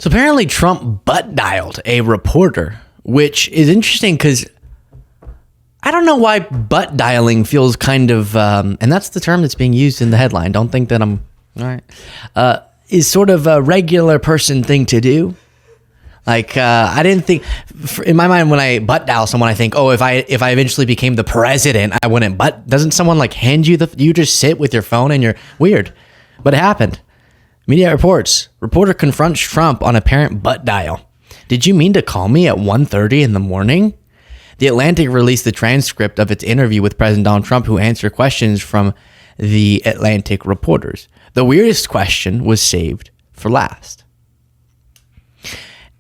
So apparently Trump butt dialed a reporter, which is interesting because I don't know why butt dialing feels kind of, and that's the term that's being used in the headline. Don't think that I'm, all right, is sort of a regular person thing to do. Like, I didn't think, in my mind, when I butt dial someone, I think, oh, if I eventually became the president, I wouldn't. But doesn't someone like hand you you just sit with your phone and you're weird? But it happened. Media reports, reporter confronts Trump on apparent butt dial. Did you mean to call me at 1:30 in the morning? The Atlantic released the transcript of its interview with President Donald Trump, who answered questions from the Atlantic reporters. The weirdest question was saved for last.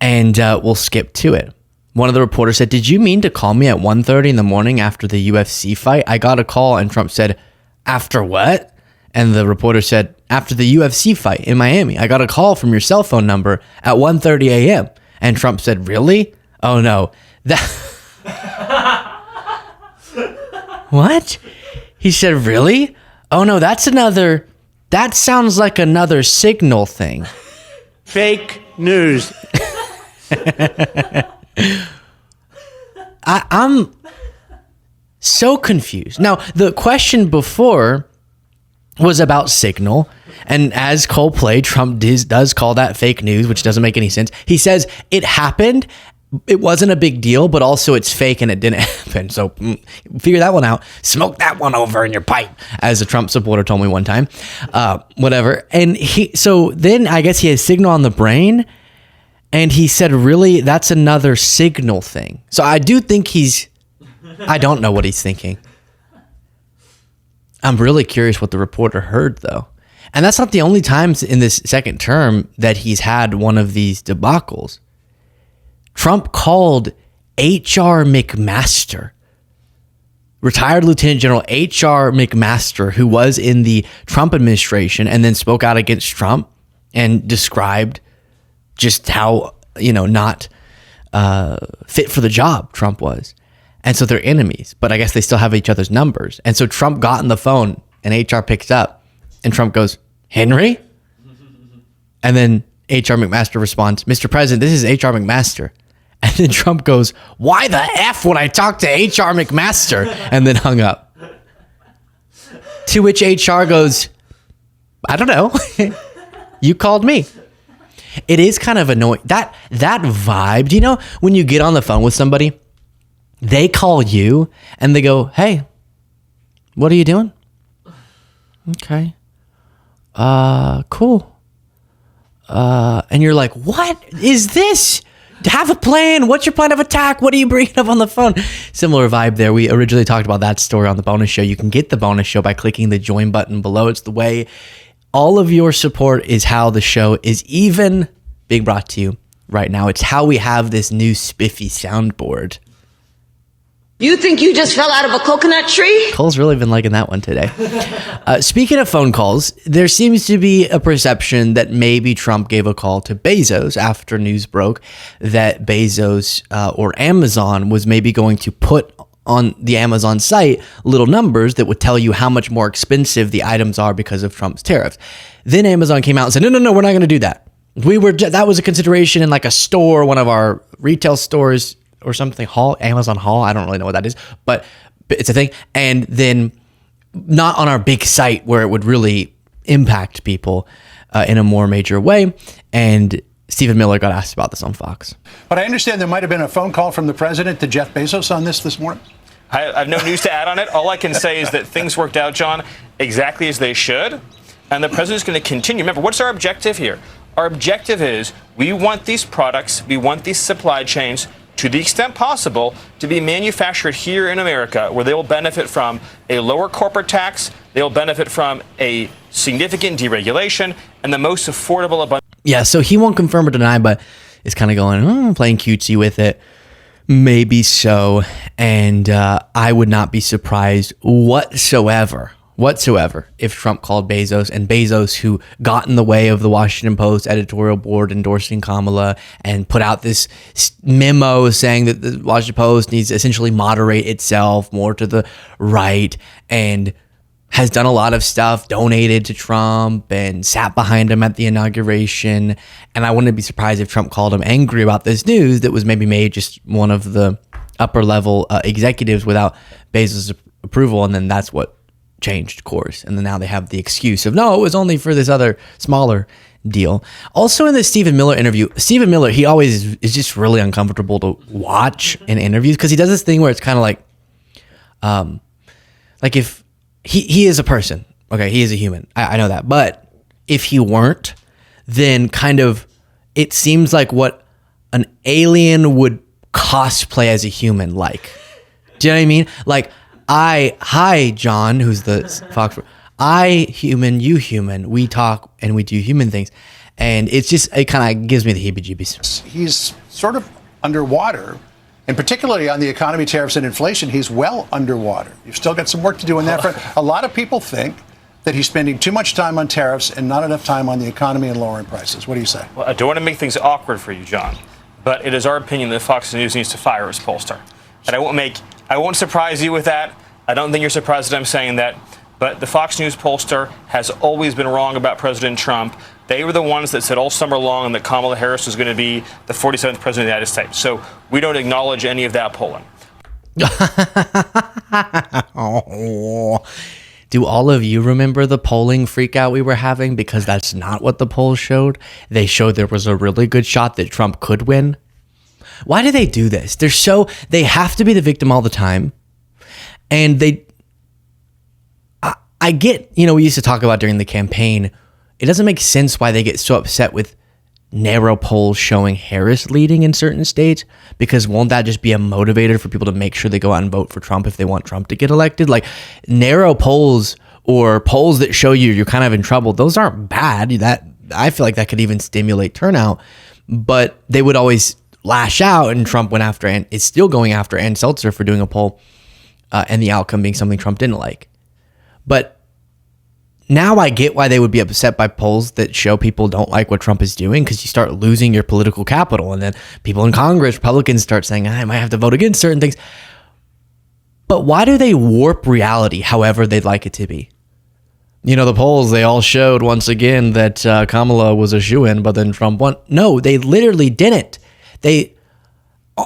And we'll skip to it. One of the reporters said, did you mean to call me at 1:30 in the morning after the UFC fight? I got a call and Trump said, after what? And the reporter said, after the UFC fight in Miami, I got a call from your cell phone number at 1:30 a.m. And Trump said, really? Oh no. What? He said, really? Oh no, that sounds like another signal thing. Fake news. I'm so confused. Now, the question before was about Signal, and as Coldplay, Trump does call that fake news, which doesn't make any sense. He says it happened, it wasn't a big deal, but also it's fake and it didn't happen. So figure that one out. Smoke that one over in your pipe, as a Trump supporter told me one time. Whatever. And so then I guess he has Signal on the brain, and he said, really, that's another signal thing. So I do think I don't know what he's thinking. I'm really curious what the reporter heard, though. And that's not the only times in this second term that he's had one of these debacles. Trump called H.R. McMaster, retired Lieutenant General H.R. McMaster, who was in the Trump administration and then spoke out against Trump and described just how, not fit for the job Trump was. And so they're enemies, but I guess they still have each other's numbers. And so Trump got on the phone and HR picks up and Trump goes, Henry? And then HR McMaster responds, Mr. President, this is HR McMaster. And then Trump goes, why the F would I talk to HR McMaster? And then hung up. To which HR goes, I don't know. You called me. It is kind of annoying. That vibe, do you know when you get on the phone with somebody, they call you and they go, hey, what are you doing? Okay. Cool. And you're like, what is this? Have a plan. What's your plan of attack? What are you bringing up on the phone? Similar vibe there. We originally talked about that story on the bonus show. You can get the bonus show by clicking the join button below. It's the way. All of your support is how the show is even being brought to you right now. It's how we have this new spiffy soundboard. You think you just fell out of a coconut tree? Cole's really been liking that one today. Speaking of phone calls, there seems to be a perception that maybe Trump gave a call to Bezos after news broke that Bezos or Amazon was maybe going to put on the Amazon site little numbers that would tell you how much more expensive the items are because of Trump's tariffs. Then Amazon came out and said, no, we're not going to do that. That was a consideration in like a store, one of our retail stores or something, Amazon Hall. I don't really know what that is, but it's a thing. And then not on our big site where it would really impact people in a more major way. And Stephen Miller got asked about this on Fox. But I understand there might have been a phone call from the president to Jeff Bezos on this morning. I have no news to add on it. All I can say is that things worked out, John, exactly as they should. And the president's going to continue. Remember, what's our objective here? Our objective is we want these products, we want these supply chains, to the extent possible, to be manufactured here in America, where they will benefit from a lower corporate tax, they will benefit from a significant deregulation, and the most affordable abundance. Yeah, so he won't confirm or deny, but is kind of going, playing cutesy with it. Maybe so. And I would not be surprised whatsoever if Trump called Bezos, and Bezos, who got in the way of the Washington Post editorial board endorsing Kamala and put out this memo saying that the Washington Post needs to essentially moderate itself more to the right. And has done a lot of stuff, donated to Trump and sat behind him at the inauguration. And I wouldn't be surprised if Trump called him angry about this news that was maybe made just one of the upper level executives without Bezos' approval. And then that's what changed course. And then now they have the excuse of, no, it was only for this other smaller deal. Also in the Stephen Miller interview, Stephen Miller, he always is just really uncomfortable to watch in interviews because he does this thing where it's kind of like if he is a person, okay, he is a human, I know that, but if he weren't, then kind of it seems like what an alien would cosplay as a human like. Do you know what I mean? Like hi John, who's the Fox. I human, you human. We talk and we do human things, and it kind of gives me the heebie-jeebies. He's sort of underwater, and particularly on the economy, tariffs, and inflation. He's well underwater. You've still got some work to do on that front. A lot of people think that he's spending too much time on tariffs and not enough time on the economy and lowering prices. What do you say? Well, I don't want to make things awkward for you, John, but it is our opinion that Fox News needs to fire his pollster, and I won't surprise you with that. I don't think you're surprised that I'm saying that. But the Fox News pollster has always been wrong about President Trump. They were the ones that said all summer long that Kamala Harris was going to be the 47th president of the United States. So we don't acknowledge any of that polling. Oh. Do all of you remember the polling freakout we were having? Because that's not what the polls showed. They showed there was a really good shot that Trump could win. Why do they do this? They have to be the victim all the time. And I get, we used to talk about during the campaign, it doesn't make sense why they get so upset with narrow polls showing Harris leading in certain states, because won't that just be a motivator for people to make sure they go out and vote for Trump if they want Trump to get elected? Like narrow polls or polls that show you're kind of in trouble, those aren't bad. I feel like that could even stimulate turnout, but they would always lash out, and Trump went after and is still going after Ann Seltzer for doing a poll and the outcome being something Trump didn't like. But now I get why they would be upset by polls that show people don't like what Trump is doing, because you start losing your political capital. And then people in Congress, Republicans, start saying, I might have to vote against certain things. But why do they warp reality however they'd like it to be? The polls, they all showed once again that Kamala was a shoo-in, but then Trump won. No, they literally didn't.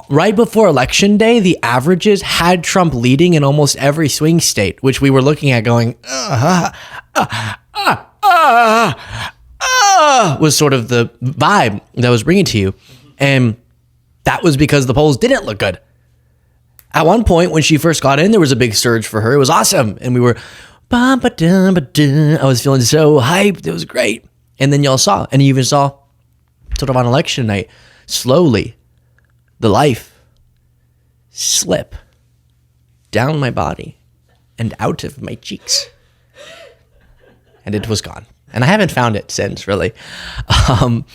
Right before Election Day, the averages had Trump leading in almost every swing state, which we were looking at going, was sort of the vibe that was bringing to you. And that was because the polls didn't look good. At one point, when she first got in, there was a big surge for her. It was awesome. And we were, I was feeling so hyped. It was great. And then y'all saw, and you even saw sort of on election night, slowly, the life slip down my body and out of my cheeks. And it was gone. And I haven't found it since, really. You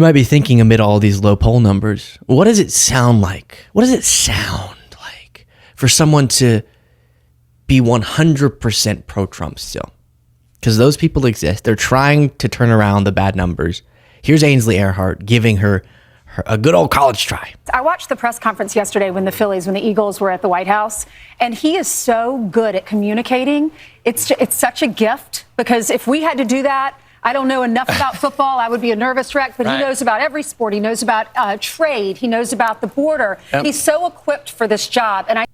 might be thinking amid all these low poll numbers, what does it sound like? What does it sound like for someone to be 100% pro-Trump still? Because those people exist. They're trying to turn around the bad numbers. Here's Ainsley Earhart giving her a good old college try. I watched the press conference yesterday when the Eagles were at the White House, and he is so good at communicating. It's such a gift, because if we had to do that, I don't know enough about football. I would be a nervous wreck, but He knows about every sport. He knows about trade. He knows about the border. Yep. He's so equipped for this job. And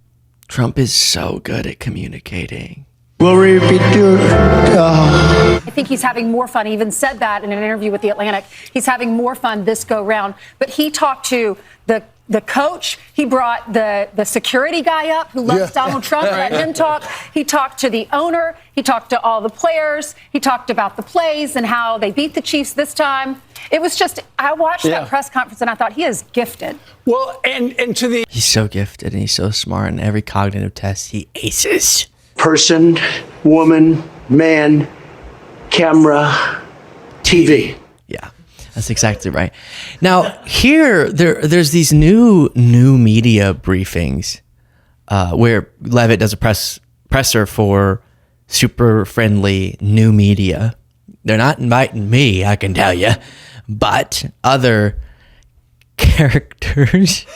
Trump is so good at communicating. Glory be to I think he's having more fun. He even said that in an interview with The Atlantic. He's having more fun this go round. But he talked to the coach. He brought the security guy up who loves Donald Trump. Let him talk. He talked to the owner. He talked to all the players. He talked about the plays and how they beat the Chiefs this time. It was just, I watched that press conference and I thought, he is gifted. Well, and to the He's so gifted and he's so smart, and every cognitive test he aces. person, woman, man, camera, TV. Yeah, that's exactly right. Now, here, there's these new media briefings where Levitt does a presser for super friendly new media. They're not inviting me, I can tell you, but other characters.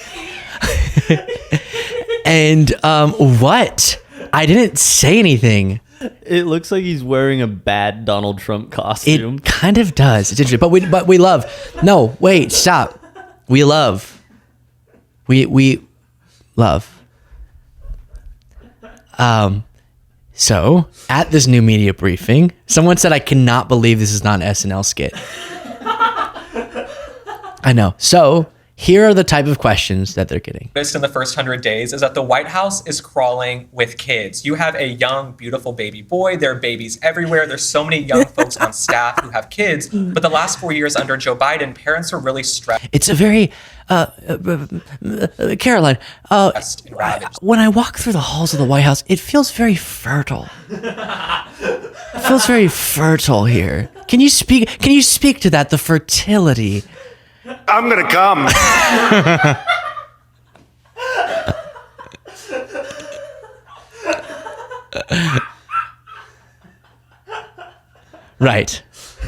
And what? I didn't say anything. It looks like he's wearing a bad Donald Trump costume. It kind of does. It's interesting, but we love. No, wait, stop. We love. We love. So at this new media briefing, someone said, "I cannot believe this is not an SNL skit." I know. So here are the type of questions that they're getting. In the first 100 days is that the White House is crawling with kids. You have a young, beautiful baby boy. There are babies everywhere. There's so many young folks on staff who have kids. But the last 4 years under Joe Biden, parents are really stressed. It's a very, Caroline, And ravaged. when I walk through the halls of the White House, it feels very fertile. It feels very fertile here. Can you speak to that, the fertility? I'm gonna come. Right.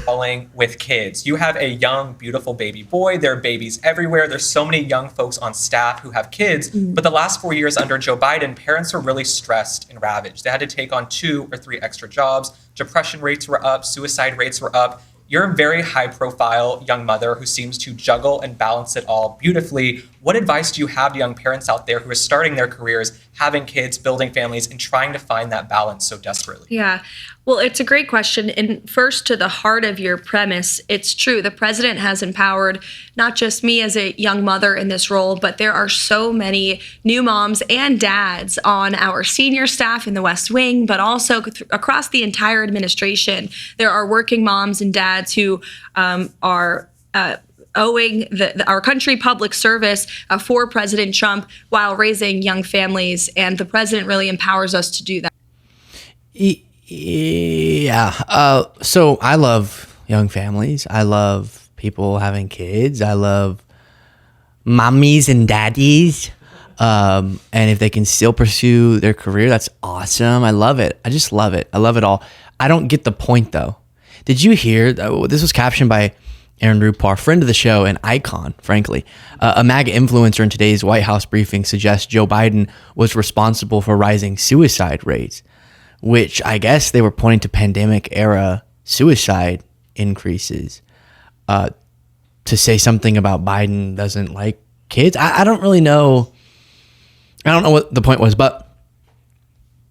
Crawling with kids. You have a young, beautiful baby boy. There are babies everywhere. There's so many young folks on staff who have kids. But the last 4 years under Joe Biden, parents are really stressed and ravaged. They had to take on 2 or 3 extra jobs. Depression rates were up. Suicide rates were up. You're a very high-profile young mother who seems to juggle and balance it all beautifully. What advice do you have to young parents out there who are starting their careers, having kids, building families, and trying to find that balance so desperately? Yeah, well, it's a great question. And first, to the heart of your premise, it's true. The president has empowered not just me as a young mother in this role, but there are so many new moms and dads on our senior staff in the West Wing, but also across the entire administration. There are working moms and dads who are owing our country public service for President Trump while raising young families. And the president really empowers us to do that. Yeah. So I love young families. I love people having kids. I love mommies and daddies. And if they can still pursue their career, that's awesome. I love it. I just love it. I love it all. I don't get the point, though. Did you hear? This was captioned by Aaron Rupar, friend of the show and icon, frankly. A MAGA influencer in today's White House briefing suggests Joe Biden was responsible for rising suicide rates, which I guess they were pointing to pandemic-era suicide increases to say something about Biden doesn't like kids. I don't really know. I don't know what the point was, but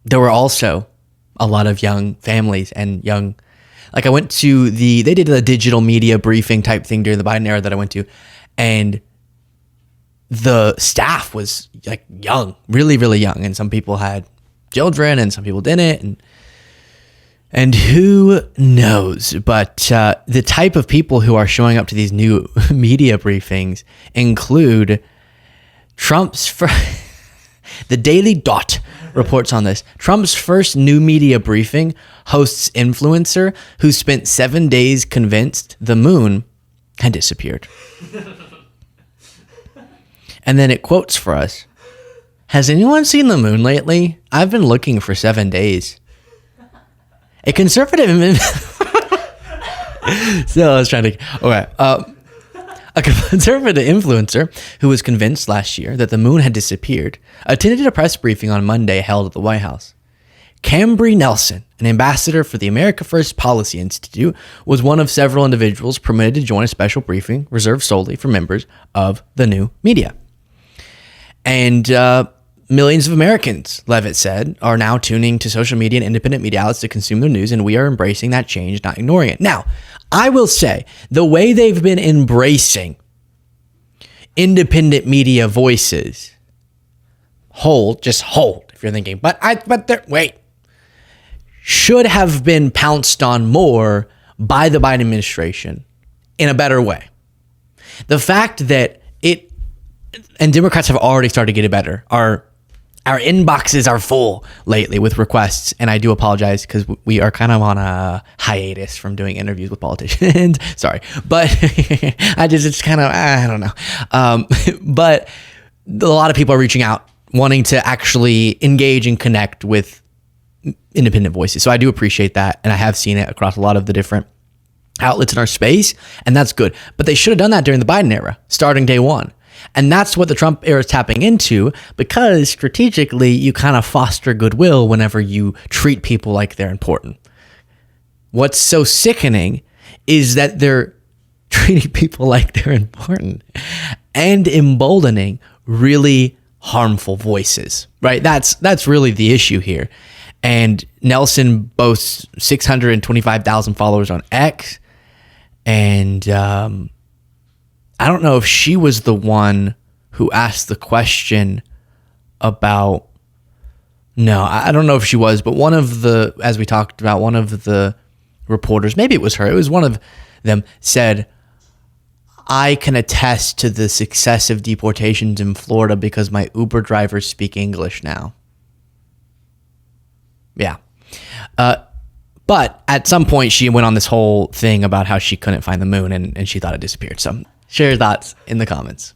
there were also a lot of young families and young... Like I went to they did a digital media briefing type thing during the Biden era that I went to, and the staff was like young, really, really young. And some people had children and some people didn't. And who knows? But the type of people who are showing up to these new media briefings include Trump's... The Daily Dot reports on this. Trump's first new media briefing hosts influencer who spent 7 days convinced the moon had disappeared. And then it quotes for us. Has anyone seen the moon lately? I've been looking for 7 days. A conservative... So I was trying to... Okay. A conservative influencer who was convinced last year that the moon had disappeared attended a press briefing on Monday held at the White House. Cambry Nelson, an ambassador for the America First Policy Institute, was one of several individuals permitted to join a special briefing reserved solely for members of the new media. And millions of Americans, Levitt said, are now tuning to social media and independent media outlets to consume their news, and we are embracing that change, not ignoring it. Now, I will say, the way they've been embracing independent media voices, hold, if you're thinking, should have been pounced on more by the Biden administration in a better way. The fact that and Democrats have already started to get it better, our inboxes are full lately with requests, and I do apologize because we are kind of on a hiatus from doing interviews with politicians. Sorry, but it's kind of, I don't know. But a lot of people are reaching out, wanting to actually engage and connect with independent voices. So I do appreciate that, and I have seen it across a lot of the different outlets in our space, and that's good. But they should have done that during the Biden era, starting day one. And that's what the Trump era is tapping into, because strategically you kind of foster goodwill whenever you treat people like they're important. What's so sickening is that they're treating people like they're important and emboldening really harmful voices, right? That's really the issue here. And Nelson boasts 625,000 followers on X. And I don't know if she was the one who asked the question about, no, I don't know if she was, but one of the, as we talked about, one of the reporters, maybe it was her, it was one of them, said, I can attest to the success of deportations in Florida because my Uber drivers speak English now. Yeah. But at some point she went on this whole thing about how she couldn't find the moon and she thought it disappeared. So share your thoughts in the comments.